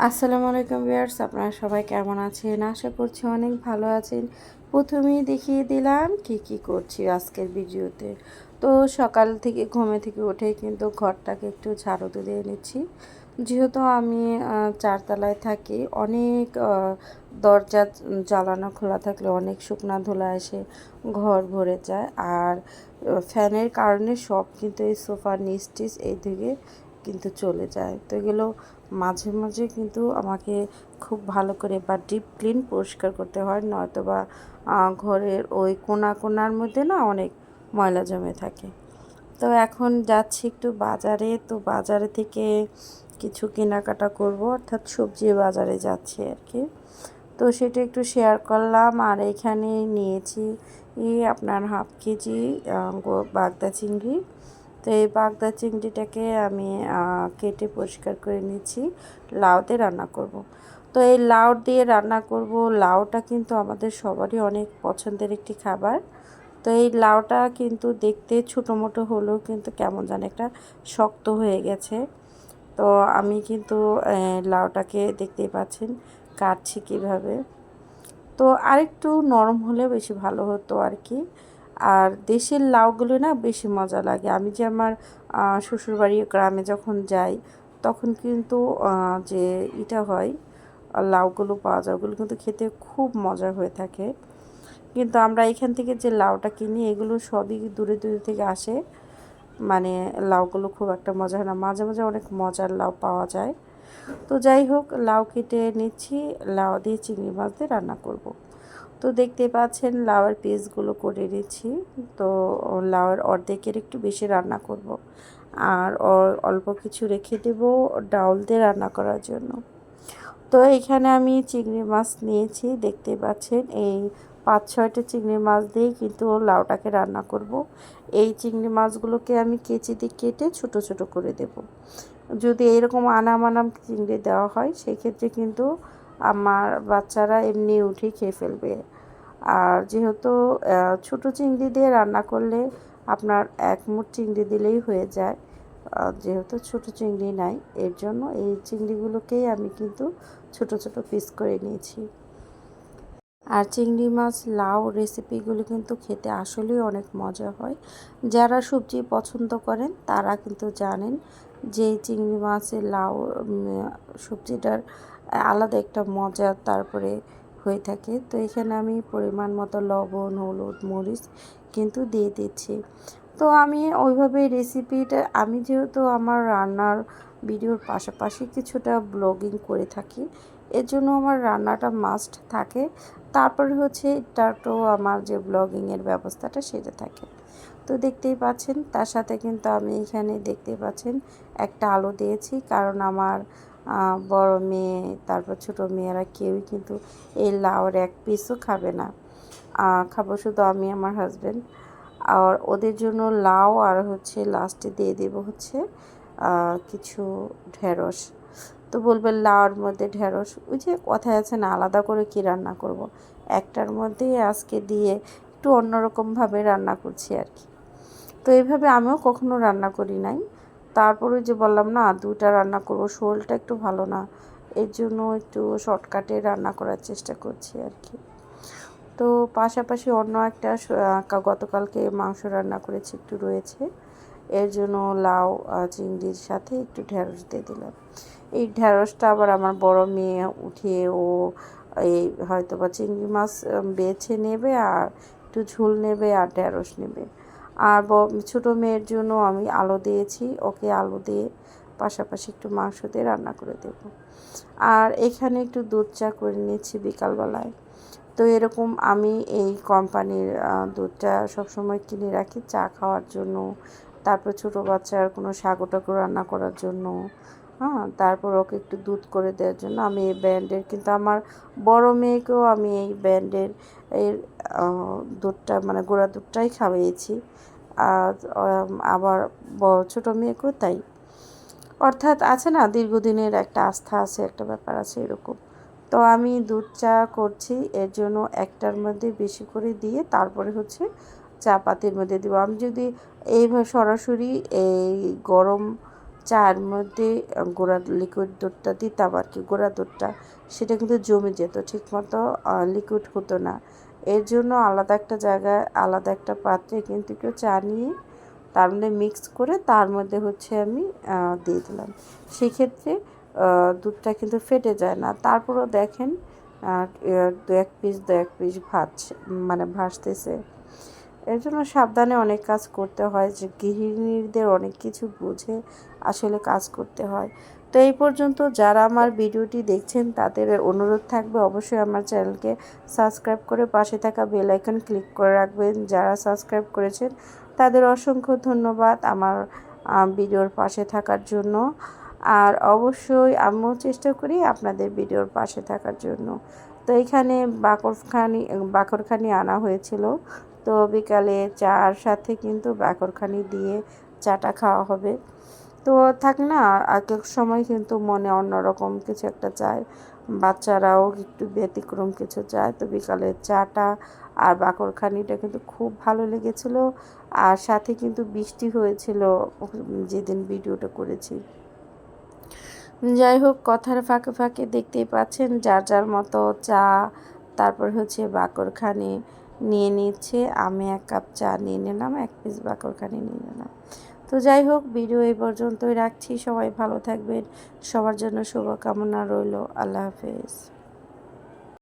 আসসালামু আলাইকুম ভিউয়ার্স, আপনারা সবাই কেমন আছেন? আশা করছি অনেক ভালো আছেন। প্রথমেই দেখিয়ে দিলাম কি কি করছি আজকের ভিডিওতে। তো সকাল থেকে ঘুমে থেকে উঠেই কিন্তু ঘরটাকে একটু ঝাড়ু দিয়ে নিচ্ছি। যেহেতু আমি ৪ তলায় থাকি, অনেক দরজা জ্বালানো খোলা থাকলে অনেক শুকনা ধুলা এসে ঘর ভরে যায়। আর ফ্যানের কারণে সব কিন্তু এই সোফার নিচ টিচ এইদিকে কিন্তু চলে যায়। তো এগুলো মাঝে মাঝে কিন্তু আমাকে খুব ভালো করে বা ডিপ ক্লিন পরিষ্কার করতে হয়, নয়তো বা ঘরের ওই কোনার মধ্যে না অনেক ময়লা জমে থাকে। তো এখন যাচ্ছি একটু বাজারে, তো বাজারে থেকে কিছু কেনাকাটা করব, অর্থাৎ সবজি বাজারে যাচ্ছি আর কি। তো সেটা একটু শেয়ার করলাম। আর এখানে নিয়েছি আপনার হাফ কেজি বাগদা চিংড়ি। তো এই বাগদা চিংড়িটাকে আমি কেটে পরিষ্কার করে নিচ্ছি, লাউ দিয়ে রান্না করব। তো এই লাউ দিয়ে রান্না করব। লাউটা কিন্তু আমাদের সবারই অনেক পছন্দের একটি খাবার। তো এই লাউটা কিন্তু দেখতে ছোটো মোটো হলেও কিন্তু কেমন যেন একটা শক্ত হয়ে গেছে। তো আমি কিন্তু লাউটাকে দেখতেই পাচ্ছেন কাটছি কীভাবে। তো আরেকটু নরম হলে বেশি ভালো হতো আর কি। আর দেশের লাউগুলো না বেশি মজা লাগে। আমি যে আমার শ্বশুরবাড়ি গ্রামে যখন যাই, তখন কিন্তু যে এটা হয়, লাউগুলো পাওয়া যায়, ওগুলো কিন্তু খেতে খুব মজা হয়ে থাকে। কিন্তু আমরা এখান থেকে যে লাউটা কিনি, এগুলো সবই দূরে দূরে থেকে আসে, মানে লাউগুলো খুব একটা মজা হয় না। মাঝে মাঝে অনেক মজার লাউ পাওয়া যায়। তো যাই হোক, লাউ কেটে নিচ্ছি, লাউ দিয়ে চিংড়ি মাছ দিয়ে রান্না করব। তো দেখতে পাচ্ছেন লাউয়ের পিসগুলো করে নিচ্ছি। তো লাউয়ের অর্ধেকের একটু বেশি রান্না করব। আর অল্প কিছু রেখে দেব ডাউল দিয়ে রান্না করার জন্য। তো এখানে আমি চিংড়ি মাছ নিয়েছি, দেখতে পাচ্ছেন এই ৫-৬টা চিংড়ি মাছ দিয়ে কিন্তু লাউটাকে রান্না করব। এই চিংড়ি মাছগুলোকে আমি কেচি দিয়ে কেটে ছোট ছোট করে দেব। যদি এরকম আনাম চিংড়ি দেওয়া হয়, সেক্ষেত্রে কিন্তু আমার বাচ্চারা এমনি উঠেই খেয়ে ফেলবে। আর যেহেতু ছোটো চিংড়ি দিয়ে রান্না করলে আপনার এক মুঠ চিংড়ি দিলেই হয়ে যায়, যেহেতু ছোটো চিংড়ি নাই, এর জন্য এই চিংড়িগুলোকেই আমি কিন্তু ছোট ছোট পিস করে নিয়েছি। আর চিংড়ি মাছ লাউ রেসিপিগুলো কিন্তু খেতে আসলেই অনেক মজা হয়। যারা সবজি পছন্দ করেন তারা কিন্তু জানেন যে চিংড়ি মাছের লাউ সবজিটার আলাদা একটা মজা তারপরে হয়ে থাকে। তো এখানে আমি পরিমাণ মতো লবণ, হলুদ, মরিচ কিন্তু দিয়ে দিচ্ছি। তো আমি ওইভাবে রেসিপিটা, আমি যেহেতু আমার রান্নার ভিডিওর পাশাপাশি কিছুটা ব্লগিং করে থাকি, এর জন্য আমার রান্নাটা মাস্ট থাকে। তারপরে হচ্ছে তো আমার যে ব্লগিংয়ের ব্যবস্থাটা সেটা থাকে। তো দেখতেই পাচ্ছেন, তার সাথে কিন্তু আমি এখানে দেখতে পাচ্ছেন একটা আলু দিয়েছি, কারণ আমার বড় মেয়ে, তারপর ছোটো মেয়েরা কেউই কিন্তু এই লাউর এক পিসও খাবে না। খাবো শুধু আমি, আমার হাজব্যান্ড। আর ওদের জন্য লাউ, আর হচ্ছে লাস্টে দিয়ে দেবো হচ্ছে কিছু ঢেঁড়স। তো বলবেন লাউর মধ্যে ঢেঁড়স, ওই যে কথায় আছে না, আলাদা করে কি রান্না করব, একটার মধ্যেই আজকে দিয়ে একটু অন্যরকমভাবে রান্না করছি আর কি। তো এইভাবে আমিও কখনো রান্না করি নাই। তারপরে যে বললাম না, দুটা রান্না করব, শরীরটা একটু ভালো না, এর জন্য একটু শর্টকাটে রান্না করার চেষ্টা করছি আর কি। তো পাশাপাশি অন্য একটা গতকালকে মাংস রান্না করেছি, একটু রয়েছে, এর জন্য লাউ চিংড়ির সাথে একটু ঢেঁড়স দিয়ে দিলাম। এই ঢেঁড়সটা আবার আমার বড় মেয়ে উঠিয়ে ও এই হয়তো বা চিংড়ি মাছ বেছে নেবে, আর একটু ঝোল নেবে, আর ঢেঁড়স নেবে। আর ছোটো মেয়ের জন্য আমি আলু দিয়েছি, ওকে আলু দিয়ে পাশাপাশি একটু মাংস দিয়ে রান্না করে দেব। আর এখানে একটু দুধ চা করে নিয়েছি বিকালবেলায়। তো এরকম আমি এই কোম্পানির দুধটা সবসময় কিনে রাখি চা খাওয়ার জন্য, তারপর ছোটো বাচ্চার কোনো সাগু টাগু রান্না করার জন্য, হ্যাঁ, তারপর ওকে একটু দুধ করে দেওয়ার জন্য আমি এই ব্র্যান্ডের, কিন্তু আমার বড় মেয়েকেও আমি এই ব্র্যান্ডের এর দুধটা, মানে গুঁড়া দুধটাই খাওয়িয়েছি। আর আবার ছোটো মেয়েকেও তাই। অর্থাৎ আছে না, দীর্ঘদিনের একটা আস্থা আছে, একটা ব্যাপার আছে এরকম। তো আমি দুধ চা করছি, এর জন্য একটার মধ্যে বেশি করে দিয়ে তারপরে হচ্ছে চা পাতির মধ্যে দেবো। আমি যদি এইভাবে সরাসরি এই গরম চার মধ্যে গুঁড়া লিকুইড দুধটা দিতাম আর কি, গুঁড়া দুধটা, সেটা কিন্তু জমে যেত, ঠিকমতো লিকুইড হতো না। এর জন্য আলাদা একটা জায়গায়, আলাদা একটা পাত্রে কিন্তু একটু চা নিয়ে তার মধ্যে মিক্স করে তার মধ্যে হচ্ছে আমি দিয়ে দিলাম। সেক্ষেত্রে দুধটা কিন্তু ফেটে যায় না। তারপরেও দেখেন দু এক পিস মানে ভাসতেছে। এর জন্য সাবধানে অনেক কাজ করতে হয়, যে গৃহিণীদের অনেক কিছু বুঝে আসলে কাজ করতে হয়। তো এই পর্যন্ত যারা আমার ভিডিওটি দেখছেন তাদের অনুরোধ থাকবে অবশ্যই আমার চ্যানেলকে সাবস্ক্রাইব করে পাশে থাকা বেল আইকন ক্লিক করে রাখবেন। যারা সাবস্ক্রাইব করেছেন তাদের অসংখ্য ধন্যবাদ আমার ভিডিওর পাশে থাকার জন্য। আর অবশ্যই আমিও চেষ্টা করি আপনাদের ভিডিওর পাশে থাকার জন্য। তো এখানে বাকরখানি আনা হয়েছিল। তো বিকালে চার সাথে কিন্তু বাকরখানি দিয়ে চাটা খাওয়া হবে। তো থাক না, এক এক সময় কিন্তু মনে অন্যরকম কিছু একটা চায়, বাচ্চারাও একটু ব্যতিক্রম কিছু চায়। তো বিকালের চাটা আর বাকরখানিটা কিন্তু খুব ভালো লেগেছিল। আর সাথে কিন্তু বৃষ্টি হয়েছিল যেদিন ভিডিওটা করেছি। যাই হোক, কথার ফাঁকে ফাঁকে দেখতেই পাচ্ছেন যার যার মতো চা, তারপর হচ্ছে বাকরখানি নিয়ে নিচ্ছে। আমি এক কাপ চা নিয়ে নিলাম, এক পিস বাকরখানি নিয়ে নিলাম। তো যাই হোক, ভিডিও এই পর্যন্তই রাখছি। সবাই ভালো থাকবেন, সবার জন্য শুভকামনা রইল। আল্লাহ হাফেজ।